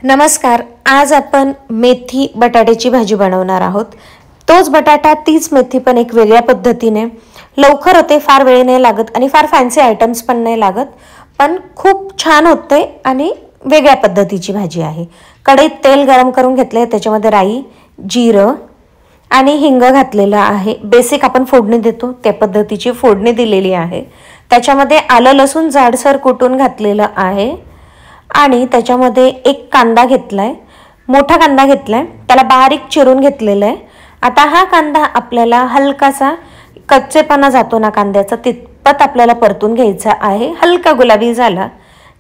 नमस्कार। आज आपण मेथी बटाट्याची भाजी बनवणार आहोत। तोच बटाटा तीच मेथी पण एक वेगळ्या पद्धतीने लवकर होते, फार वेळ नाही लागत आणि फार फॅन्सी आयटम्स पण नाही लागत, पण खूप छान होते आणि वेगळ्या पद्धतीची भाजी आहे। कढईत तेल गरम करून घेतले, त्याच्यामध्ये राई, जिरं आणि हिंग घातलेलं आहे। बेसिक आपण फोडणी देतो त्या पद्धतीची फोडणी दिलेली आहे। त्याच्यामध्ये आलं लसूण जाडसर कुटून घातलेलं आहे आणि त्याच्यामध्ये एक कांदा घेतलाय, मोठा कांदा घेतलाय, त्याला बारीक चिरून घेतलेला आहे। आता हा कांदा आपल्याला हलकासा कच्चेपणा जातो ना कांद्याचा तितपत आपल्याला परतून घ्यायचा आहे। हलका गुलाबी झाला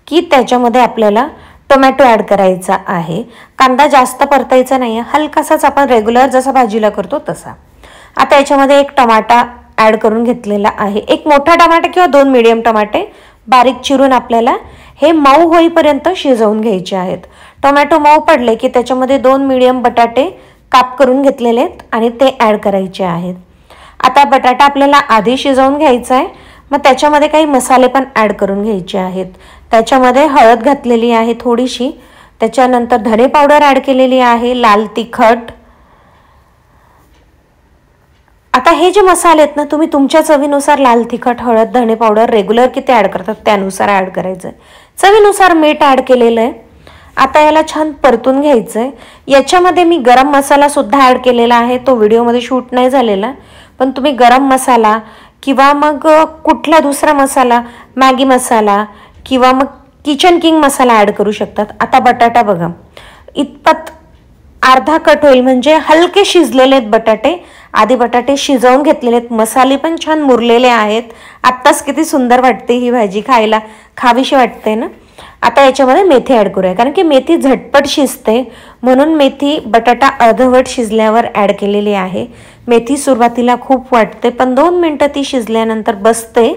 की त्याच्यामध्ये आपल्याला टोमॅटो ॲड करायचा आहे। कांदा जास्त परतायचा नाही आहे, हलकासाच आपण रेग्युलर जसा भाजीला करतो तसा। आता याच्यामध्ये एक टमाटा ॲड करून घेतलेला आहे, एक मोठा टमाटा किंवा दोन मीडियम टमाटे बारीक चिरून आपल्याला हे मऊ होईपर्यंत शिजवून घ्यायचे आहेत। टोमॅटो मऊ पडले की त्याच्यामध्ये दोन मीडियम बटाटे काप करून घेतलेले आहेत आणि ते ॲड करायचे आहेत। आता बटाटा आपल्याला आधी शिजवून घ्यायचा आहे, मग त्याच्यामध्ये काही मसाले पण ॲड करून घ्यायचे आहेत। त्याच्यामध्ये हळद घातलेली आहे थोडीशी, त्याच्यानंतर धने पावडर ॲड केलेली आहे, लाल तिखट। आता हे जे मसाले आहेत ना, तुम्ही तुमच्या चवीनुसार लाल तिखट, हळद, धने पावडर रेग्युलर किती ॲड करतात त्यानुसार ॲड करायचं आहे। चवीनुसार मीठ ॲड केलेलं आहे। आता याला छान परतून घ्यायचं आहे। याच्यामध्ये मी गरम मसाला सुद्धा ॲड केलेला आहे, तो व्हिडिओमध्ये शूट नाही झालेला, पण तुम्ही गरम मसाला किंवा मग कुठला दुसरा मसाला, मॅगी मसाला किंवा मग किचन किंग मसाला ॲड करू शकतात। आता बटाटा बघा इतपत अर्धा कट होईल, म्हणजे हलके शिजलेले आहेत बटाटे। आधी बटाटे शिजवून घेतलेले आहेत, मसाले पण छान मुरलेले आहेत। आत्ताच किती सुंदर वाटते ही भाजी, खायला खावीशी वाटते ना। आता याच्यामध्ये मेथी ॲड करूया, कारण की मेथी झटपट शिजते, म्हणून मेथी बटाटा अर्धवट शिजल्यावर ॲड केलेली आहे। मेथी सुरुवातीला खूप वाटते, पण 2 मिनटं ती शिजल्यानंतर बसते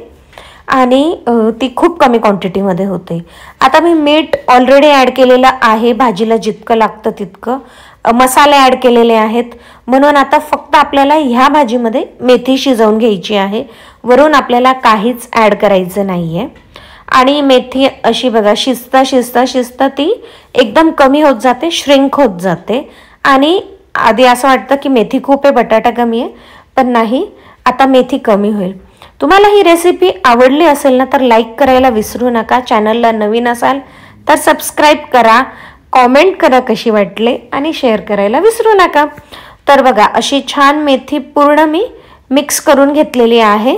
आणि ती खूप कमी क्वांटिटीमध्ये होते। आता मी मीठ ऑलरेडी ॲड केलेलं आहे, भाजीला जितकं लागतं तितकं। मसाले ॲड केलेले आहेत, म्हणून आता फक्त आपल्याला ह्या भाजीमध्ये मेथी शिजवून घ्यायची आहे। वरून आपल्याला काहीच ॲड करायचं नाही आहे। आणि मेथी अशी बघा शिजता शिजता शिजता ती एकदम कमी होत जाते, श्रिंक होत जाते। आणि आधी असं वाटतं की मेथी खूप आहे, बटाटा कमी आहे, पण नाही, आता मेथी कमी होईल। तुम्हाला ही रेसिपी आवडली असेल ना तर लाईक करायला विसरू नका। चॅनलला नवीन असाल तर सबस्क्राईब करा, कॉमेंट करा कशी वाटले आणि शेअर करायला विसरू नका। तर बघा अशी छान मेथी पूर्ण मी मिक्स करून घेतलेली आहे।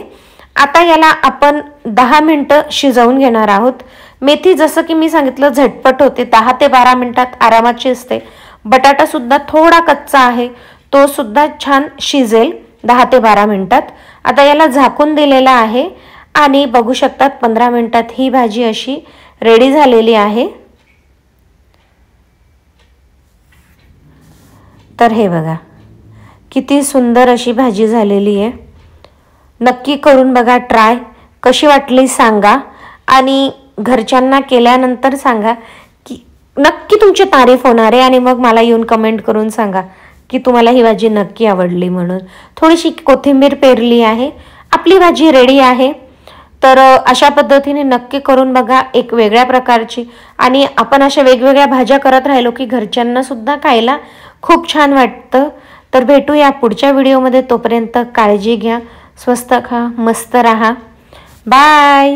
आता याला आपण 10 मिनिटं शिजवून घेणार आहोत। मेथी जसं की मी सांगितलं झटपट होते, 10 ते 12 मिनिटात आरामात शिजते। बटाटा सुद्धा थोडा कच्चा आहे, तो सुद्धा छान शिजेल 10 ते 12 मिनिटात। आता याला झाकून दिलेला आहे आणि बघू शकतात 15 मिनिटात ही भाजी अशी रेडी झालेली आहे। तर हे बघा किती सुंदर अशी भाजी झालेली आहे। नक्की करून बघा ट्राय, कशी वाटली सांगा आणि घरच्यांना केल्यानंतर सांगा की नक्की तुमची तारीफ होणार आहे। आणि मग मला येऊन कमेंट करून सांगा की तुम्हाला ही भाजी नक्की आवडली म्हणून। थोडीशी कोथिंबीर पेरली आहे, आपली भाजी रेडी आहे। तर अशा पद्धतीने नक्की करून बघा, एक वेगळ्या प्रकारची। आणि आपण अशा वेगवेगळ्या भाज्या करत राहिलो की घरच्यांना सुद्धा खायला खूप छान वाटतं। तर भेटूया पुढच्या व्हिडिओमध्ये, तोपर्यंत काळजी घ्या, स्वस्त खा, मस्त रहा, बाय।